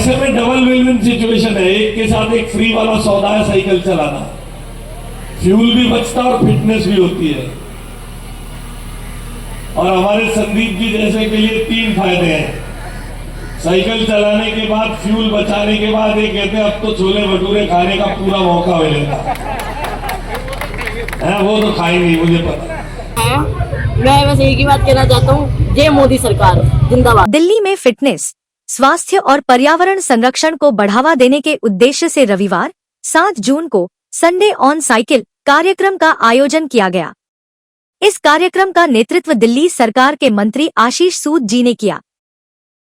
ऐसे में double win win situation है। एक के साथ एक फ्री वाला सौदा है साइकिल चलाना, फ्यूल भी बचता और फिटनेस भी होती है। और हमारे संदीप जी जैसे के लिए 3 फायदे हैं। साइकिल चलाने के बाद, फ्यूल बचाने के बाद, ये कहते हैं अब तो छोले भटूरे खाने का पूरा मौका मिलेगा। वो तो खाएंगे, मुझे पता। मैं बस एक ही बात कहना चाहता हूँ, जय मोदी सरकार जिंदाबाद। दिल्ली में फिटनेस, स्वास्थ्य और पर्यावरण संरक्षण को बढ़ावा देने के उद्देश्य से रविवार 7 जून को संडे ऑन साइकिल कार्यक्रम का आयोजन किया गया। इस कार्यक्रम का नेतृत्व दिल्ली सरकार के मंत्री आशीष सूद जी ने किया।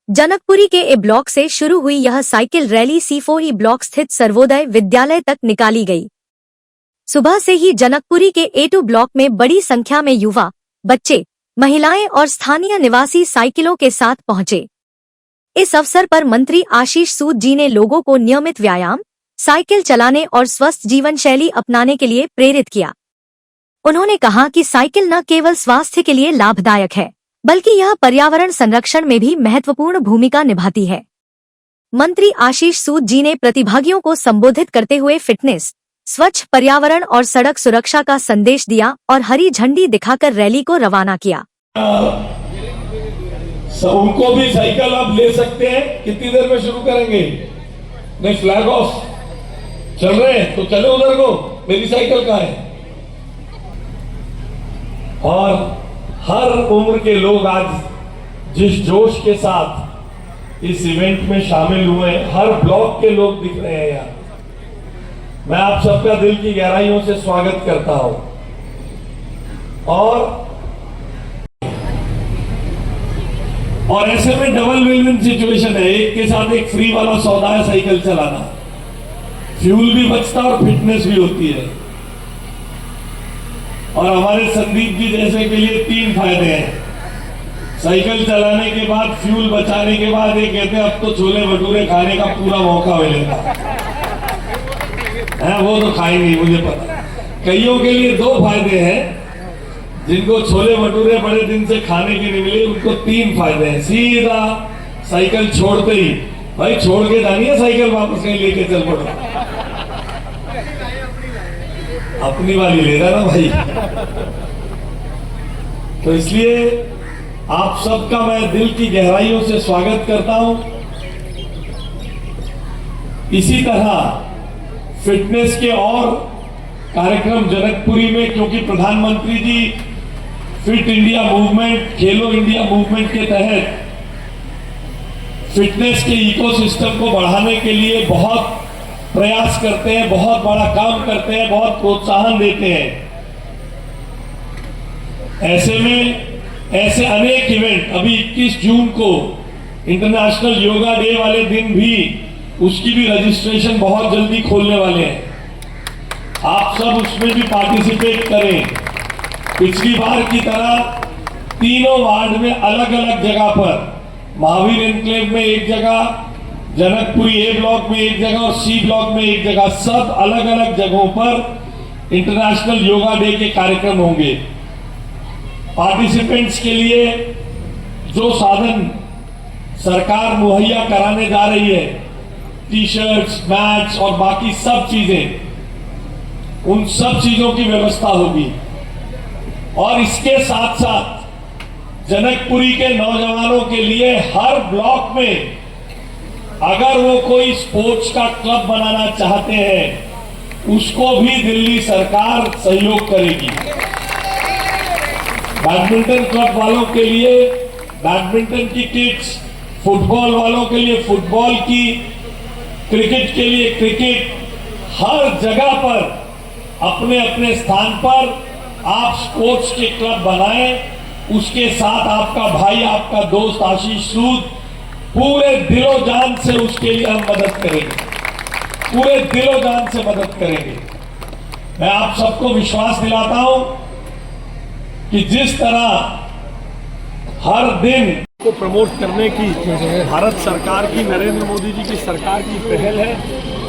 जनकपुरी के ए ब्लॉक से शुरू हुई यह साइकिल रैली C4E ब्लॉक स्थित सर्वोदय विद्यालय तक निकाली गई। सुबह से ही जनकपुरी के A2 ब्लॉक में बड़ी संख्या में युवा, बच्चे, महिलाएं और स्थानीय निवासी साइकिलों के साथ पहुंचे। इस अवसर पर मंत्री आशीष सूद जी ने लोगों को नियमित व्यायाम, साइकिल चलाने और स्वस्थ जीवन शैली अपनाने के लिए प्रेरित किया। उन्होंने कहा कि साइकिल न केवल स्वास्थ्य के लिए लाभदायक है, बल्कि यह पर्यावरण संरक्षण में भी महत्वपूर्ण भूमिका निभाती है। मंत्री आशीष सूद जी ने प्रतिभागियों को संबोधित करते हुए फिटनेस, स्वच्छ पर्यावरण और सड़क सुरक्षा का संदेश दिया और हरी झंडी दिखाकर रैली को रवाना किया। उनको भी साइकिल आप ले सकते हैं। कितनी देर में शुरू करेंगे? नहीं, फ्लैग ऑफ चल रहे हैं तो चले उधर को। मेरी साइकिल कहाँ है? और हर उम्र के लोग आज जिस जोश के साथ इस इवेंट में शामिल हुए, हर ब्लॉक के लोग दिख रहे हैं यहाँ। मैं आप सबका दिल की गहराइयों से स्वागत करता हूं। और ऐसे में डबल विन-विन सिचुएशन है। एक के साथ एक फ्री वाला सौदा है साइकिल चलाना, फ्यूल भी बचता और फिटनेस भी होती है। और हमारे संदीप जी जैसे के लिए 3 फायदे हैं। साइकिल चलाने के बाद, फ्यूल बचाने के बाद, ये कहते हैं अब तो छोले भटूरे खाने का पूरा मौका मिलेगा। वो तो खाएंगे, मुझे पता। कईयों के लिए 2 फायदे हैं। जिनको छोले भटूरे बड़े दिन से खाने के नहीं मिले, उनको 3 फायदे हैं। सीधा साइकिल छोड़ते ही, भाई छोड़ के जानी है साइकिल, वापस कहीं लेके चल पड़ो। अपनी वाली लेगा ना भाई। तो इसलिए आप सबका मैं दिल की गहराइयों से स्वागत करता हूं। इसी तरह फिटनेस के और कार्यक्रम जनकपुरी में, क्योंकि प्रधानमंत्री जी फिट इंडिया मूवमेंट, खेलो इंडिया मूवमेंट के तहत फिटनेस के इकोसिस्टम को बढ़ाने के लिए बहुत प्रयास करते हैं, बहुत बड़ा काम करते हैं, बहुत प्रोत्साहन देते हैं। ऐसे में ऐसे अनेक इवेंट, अभी 21 जून को इंटरनेशनल योगा डे वाले दिन भी, उसकी भी रजिस्ट्रेशन बहुत जल्दी खोलने वाले हैं। आप सब उसमें भी पार्टिसिपेट करें। पिछली बार की तरह तीनों वार्ड में अलग अलग जगह पर, महावीर एनक्लेव में एक जगह, जनकपुरी ए ब्लॉक में एक जगह और C ब्लॉक में एक जगह, सब अलग अलग जगहों पर इंटरनेशनल योगा डे के कार्यक्रम होंगे। पार्टिसिपेंट्स के लिए जो साधन सरकार मुहैया कराने जा रही है, टी-शर्ट्स, मैट्स और बाकी सब चीजें, उन सब चीजों की व्यवस्था होगी। और इसके साथ साथ जनकपुरी के नौजवानों के लिए हर ब्लॉक में अगर वो कोई स्पोर्ट्स का क्लब बनाना चाहते हैं, उसको भी दिल्ली सरकार सहयोग करेगी। बैडमिंटन क्लब वालों के लिए बैडमिंटन की किट्स, फुटबॉल वालों के लिए फुटबॉल की, क्रिकेट के लिए क्रिकेट, हर जगह पर अपने अपने स्थान पर आप स्पोर्ट्स के क्लब बनाएं। उसके साथ आपका भाई, आपका दोस्त आशीष सूद पूरे दिलो जान से उसके लिए हम मदद करेंगे, पूरे दिलो जान से मदद करेंगे। मैं आप सबको विश्वास दिलाता हूं कि जिस तरह हर दिन को प्रमोट करने की भारत सरकार की, नरेंद्र मोदी जी की सरकार की पहल है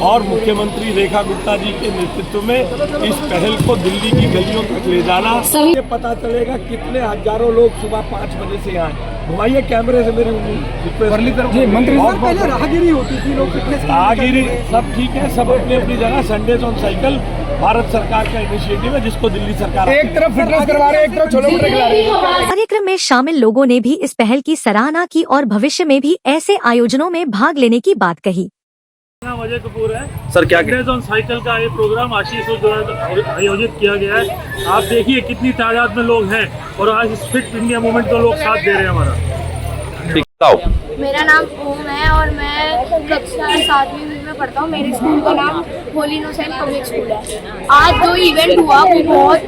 और मुख्यमंत्री रेखा गुप्ता जी के नेतृत्व में इस पहल को दिल्ली की गलियों तक ले जाना, ये पता चलेगा कितने हजारों लोग सुबह 5 बजे से आए। घुमाइए कैमरे से मेरे जी मंत्री सर, पहले राहगिरी होती थी, लोग फिटनेस राहगिरी सब ठीक है, सब अपनी अपनी जगह। संडेज ऑन साइकिल भारत सरकार का इनिशिएटिव है, जिसको दिल्ली सरकार एक तरफ फिटनेस करवा रहे हैं, एक तरफ छोले भटूरे खिला रहे हैं। कार्यक्रम में शामिल लोगों ने भी इस पहल की सराहना की और भविष्य में भी ऐसे आयोजनों में भाग लेने की बात कही। अजय कपूर है सर, क्या संडेज ऑन साइकिल का ये प्रोग्राम आशीष द्वारा आयोजित किया गया है। आप देखिए कितनी तादाद में लोग हैं और आज इस फिट इंडिया मूवमेंट को लोग साथ दे रहे हैं हमारा। ठीक बताओ। मेरा नाम ओम है और मैं कक्षा 7वीं में पढ़ता हूँ। मेरे स्कूल का नाम होली इनोसेंट पब्लिक स्कूल है। आज जो इवेंट हुआ वो बहुत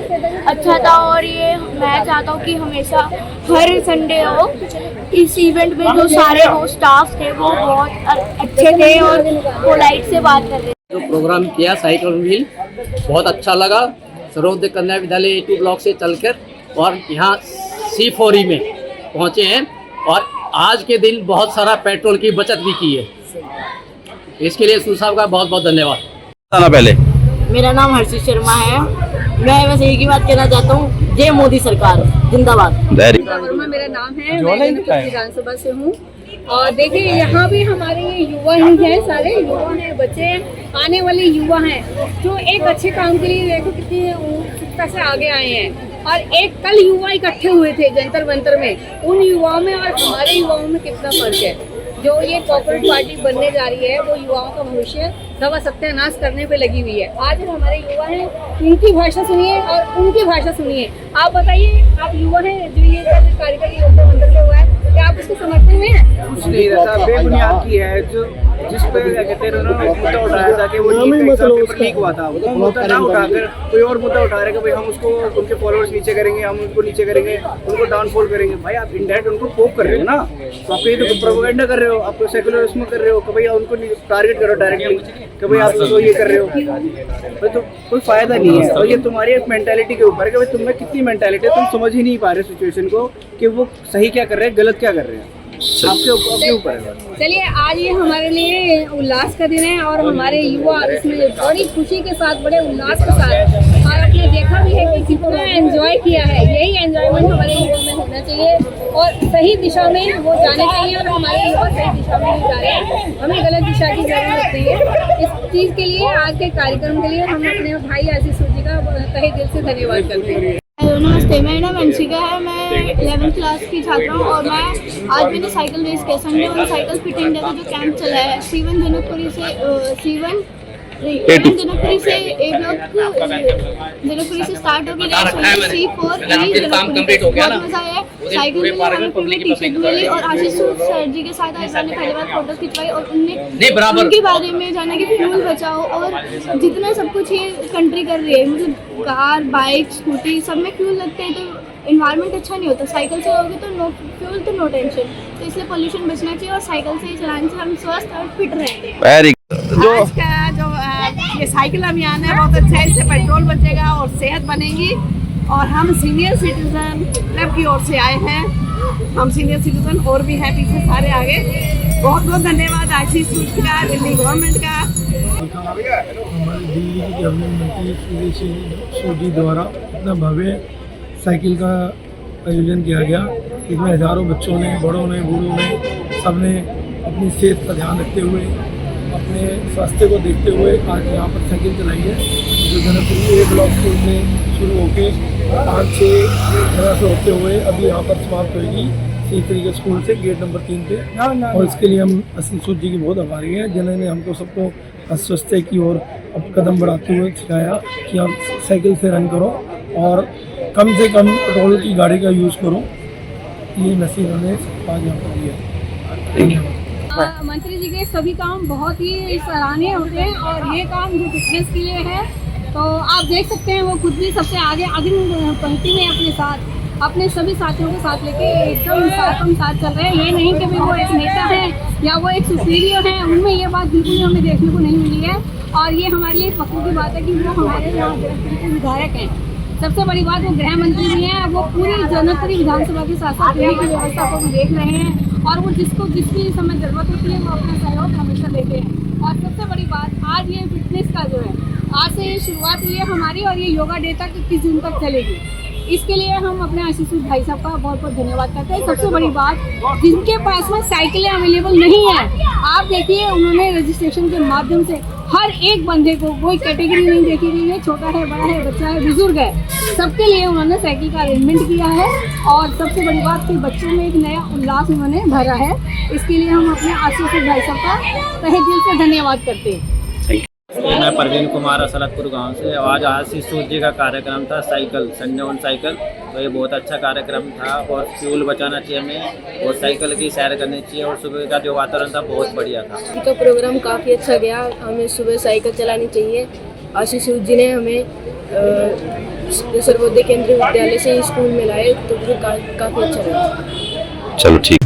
अच्छा था और ये मैं चाहता हूँ कि हमेशा हर संडे हो। इस इवेंट में जो सारे वो स्टाफ थे वो बहुत अच्छे थे और पोलाइट से बात कर रहे थे। जो प्रोग्राम किया साइकिल व्हील बहुत अच्छा लगा। सर्वोदय कन्या विद्यालय A2 ब्लॉक से चलकर और यहाँ C4E में पहुँचे हैं और आज के दिन बहुत सारा पेट्रोल की बचत भी की है। इसके लिए सूद साहब का बहुत बहुत धन्यवाद। पहले मेरा नाम हर्षित शर्मा है। मैं बस एक ही बात कहना चाहता हूँ, जय मोदी सरकार जिंदाबाद। वर्मा मेरा नाम है, मैं जनपद विधानसभा से हूँ। और देखिए यहाँ भी हमारे ये युवा ही हैं, सारे युवा हैं, बच्चे हैं, आने वाले युवा हैं जो एक अच्छे काम के लिए देखो कितनी उत्सुकता से आगे आए हैं। और एक कल युवा इकट्ठे हुए थे जंतर मंतर में, उन युवाओं में और हमारे युवाओं में कितना फर्क है। जो ये पॉपुलर पार्टी बनने जा रही है वो युवाओं का भविष्य सवा सत्यानाश करने पे लगी हुई है। आज जो हमारे युवा हैं उनकी भाषा सुनिए और उनकी भाषा सुनिए। आप बताइए, आप युवा हैं जो ये कार्यक्रम योजना मंडल में हुआ है, क्या आप उसको समर्थन में हैं? कुछ नहीं रहता, बेबुनियाद की है। जो जिस पे क्या कहते हैं उन्होंने मुद्दा उठाया था कि वो पेपर लीक हुआ था, वो मुद्दा ना उठाकर कोई और मुद्दा उठा रहे कि भाई हम उसको उनके फॉलोअर्स नीचे करेंगे, हम उनको नीचे करेंगे, उनको डाउनफॉल करेंगे। भाई आप इंडायरेक्ट उनको पोक कर रहे हो ना, तो आप ये तो प्रोपेगेंडा कर रहे हो, आप सेकुलरिज्म कर रहे हो कि भाई उनको टारगेट करो डायरेक्टली कि भाई आप तो ये कर रहे हो। भाई तो कोई फायदा नहीं है। और ये तुम्हारी एक मेंटालिटी के ऊपर है कि भाई तुम्हें कितनी मेंटालिटी है, तुम समझ ही नहीं पा रहे सिचुएशन को कि वो सही क्या कर रहे हैं, गलत क्या कर रहे हैं। आपके ऊपर है। चलिए, आज ये हमारे लिए उल्लास का दिन है और हमारे युवा इसमें बड़ी खुशी के साथ, बड़े उल्लास के साथ, और आपने देखा भी है कि कितना एंजॉय किया है। यही एंजॉयमेंट हमारे युवा में होना चाहिए और सही दिशा में वो जाने चाहिए। और हमारे युवा सही दिशा में नहीं जा रहे हैं, हमें गलत दिशा की जरूरत नहीं है। इस चीज़ के लिए, आज के कार्यक्रम के लिए हम अपने भाई आशीष सूजी का तहे दिल से धन्यवाद करते हैं। नमस्ते, मेरा नाम अंशिका है। मैं 11th क्लास की छात्रा हूँ और मैं आज मैंने साइकिल रेस किया। संडे और साइकिल फिट इंडिया का जो कैंप चला है C1 जनकपुरी से A ब्लॉक जनकपुरी से स्टार्ट होगी रेस C4E जनकपुरी। बहुत मजा आया। साइकिल मिली, हमें पूरी टी शर्ट मिली और आशीष सर जी के साथ आज मैंने पहली बार फोटो खिंचवाई और उनने उनके बारे में जाना कि फ्यूल बचाओ और जितना सब कुछ ये कंट्री कर रही है, मतलब कार, बाइक, स्कूटी सब में फ्यूल लगते हैं तो इन्वायरमेंट अच्छा नहीं होता। साइकिल से होगी तो नो फ्यूल तो नो टेंशन, तो इसलिए पोल्यूशन बचना चाहिए और साइकिल से चलाने से हम स्वस्थ और फिट रहेंगे। आज का जो ये साइकिल अभियान है बहुत अच्छा है, इससे पेट्रोल बचेगा और सेहत बनेगी। और हम सीनियर सिटीजन क्लब की ओर से आए हैं, हम सीनियर सिटीजन और भी हैं पीछे सारे आगे। बहुत बहुत धन्यवाद आशीष सूद का, दिल्ली गवर्नमेंट का। हमारे दिल्ली के कैबिनेट मंत्री सुरेश सूदी द्वारा इतना भव्य साइकिल का आयोजन किया गया। इसमें हज़ारों बच्चों ने, बड़ों ने, बूढ़ों ने, सबने अपनी सेहत का ध्यान रखते हुए, अपने स्वास्थ्य को देखते हुए आज यहाँ पर साइकिल चलाई है, जो जनकपुरी A ब्लॉक स्कूल में शुरू होकर 5-6 जगह से होते हुए अभी यहाँ पर समाप्त होगी C3 के स्कूल से गेट नंबर 3 पे। और इसके लिए हम आशीष सूद जी की बहुत आभारी हैं, जिन्होंने हमको सबको स्वास्थ्य की ओर अब कदम बढ़ाते हुए सिखाया कि आप साइकिल से रन करो और कम से कम पेट्रोल की गाड़ी का यूज़ करो। ये मैसेज हमें आज यहाँ पर दिया। धन्यवाद। मंत्री जी के सभी काम बहुत ही सराहनीय होते हैं और ये काम जो फिटनेस के लिए है तो आप देख सकते हैं वो खुद भी सबसे आगे अग्रिम पंक्ति में अपने साथ अपने सभी साथियों को साथ लेके एकदम साथ चल रहे हैं। ये नहीं कि वो एक नेता है या वो एक सुपीरियर है, उनमें ये बात बिल्कुल हमें देखने को नहीं मिली है। और ये हमारे लिए फख्र की बात है कि वो हमारे यहाँ के विधायक हैं। सबसे बड़ी बात, वो गृह मंत्री भी हैं, वो पूरी जनकपुरी विधानसभा के साथ साथ दिल्ली की व्यवस्था को भी देख रहे हैं और वो जिस भी समय जरूरत होती है वो अपना सहयोग हमेशा देते हैं। और सबसे बड़ी बात, आज ये फिटनेस का जो है, आज से ये शुरुआत हुई है हमारी और ये योगा डे तक 21 जून तक चलेगी। इसके लिए हम अपने आशीष भाई साहब का बहुत बहुत धन्यवाद करते हैं। सबसे बड़ी बात, जिनके पास में साइकिलें अवेलेबल नहीं है, आप देखिए उन्होंने रजिस्ट्रेशन के माध्यम से हर एक बंदे को, कोई कैटेगरी नहीं देखी गई है, छोटा है, बड़ा है, बच्चा है, बुजुर्ग है, सबके लिए उन्होंने साइकिल का अरेंजमेंट किया है। और सबसे बड़ी बात कि बच्चों में एक नया उल्लास उन्होंने भरा है। इसके लिए हम अपने आशीष भाई साहब का तहे दिल से धन्यवाद करते हैं। मैं परवीन कुमार असलतपुर गांव से। आज आशीष सूद जी का कार्यक्रम था साइकिल, संडे ऑन साइकिल। तो ये बहुत अच्छा कार्यक्रम था और फ्यूल बचाना चाहिए हमें और साइकिल की सैर करनी चाहिए। और सुबह का जो वातावरण था बहुत बढ़िया था। इनका प्रोग्राम काफ़ी अच्छा गया। हमें सुबह साइकिल चलानी चाहिए। आशीष सूद जी ने हमें सर्वोदय केंद्रीय विद्यालय से स्कूल में लाए, तो मुझे काफ़ी अच्छा लगा। चलो ठीक।